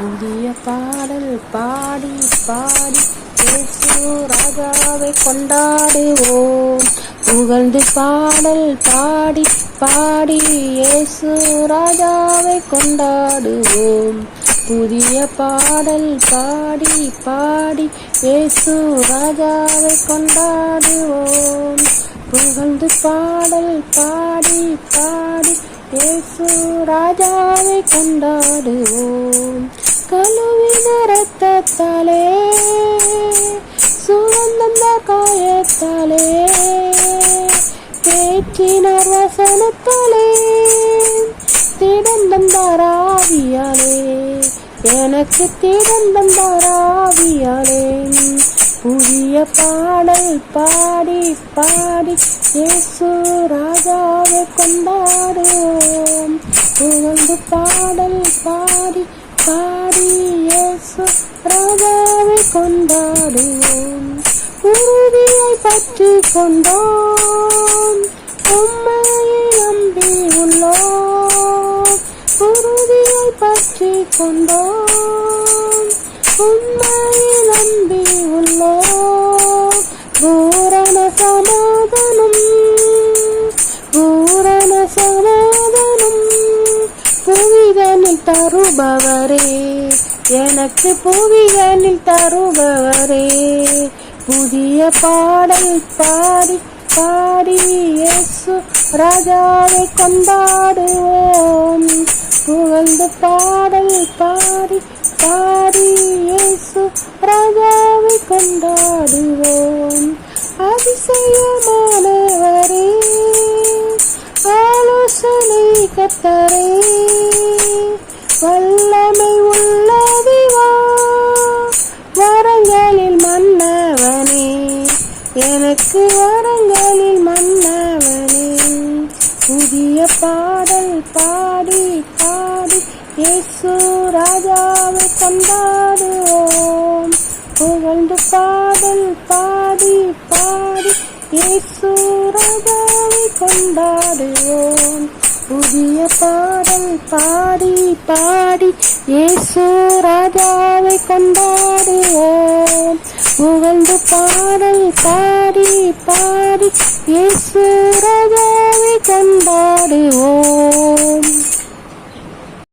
புதிய பாடல் பாடி பாடி இயேசு ராஜாவை கொண்டாடுவோம். புகழ்ந்து பாடல் பாடி பாடி இயேசு ராஜாவை கொண்டாடுவோம். புதிய பாடல் பாடி பாடி இயேசு ராஜாவை கொண்டாடுவோம். புகழ்ந்து பாடல் பாடி பாடி இயேசு ராஜாவை கொண்டாடுவோம். கழுவின இரத்தத்தாலே சுகந்த காயத்தாலே பேச்சினர் வசனத்தாலே திடந்தந்தாராவியாலே எனக்கு திடந்தந்தாராவியாலே புதிய பாடல் பாடி பாடி இயேசு ராஜாவை கொண்டாடுவோம். புகழ்ந்து பாடல் பாடி பாடி இயேசு ராஜாவை கொண்டாடுவோம். உறுதியை பற்றி கொண்டோம், உம்மையை நம்பி உள்ளோம். உறுதியை பற்றி கொண்டோம், உம்மையை நம்பி உள்ளோம். பூரண சமாதானம் பூரண சமாதானம் புவிதனில் தருபவரே, எனக்கு புவிதனில் தருபவரே. புதிய பாடல் பாடி பாடி இயேசு ராஜாவை கொண்டாடுவோம். புகழ்ந்து பாடல் பாடி பாடி இயேசு ராஜாவை கொண்டாடுவோம். அதிசயமானவரே, ஆலோசனை கர்த்தரே, வல்லமை உள்ள தேவா, வரங்களில் மன்னவனே, எனக்கு வரங்களில் மன்னவனே. புதிய பாடல் பாடி பாடி இயேசு ராஜாவை கொண்டாடுவோம். புகழ்ந்து பாடல் பாடி பாடி இயேசு ராஜாவை கொண்டாடுவோம். புதிய பாடல் பாடி பாடி இயேசு ராஜாவை கொண்டாடுவோம். புகழ்ந்து பாடல் பாடி பாடி இயேசு ராஜாவை கொண்டாடுவோம்.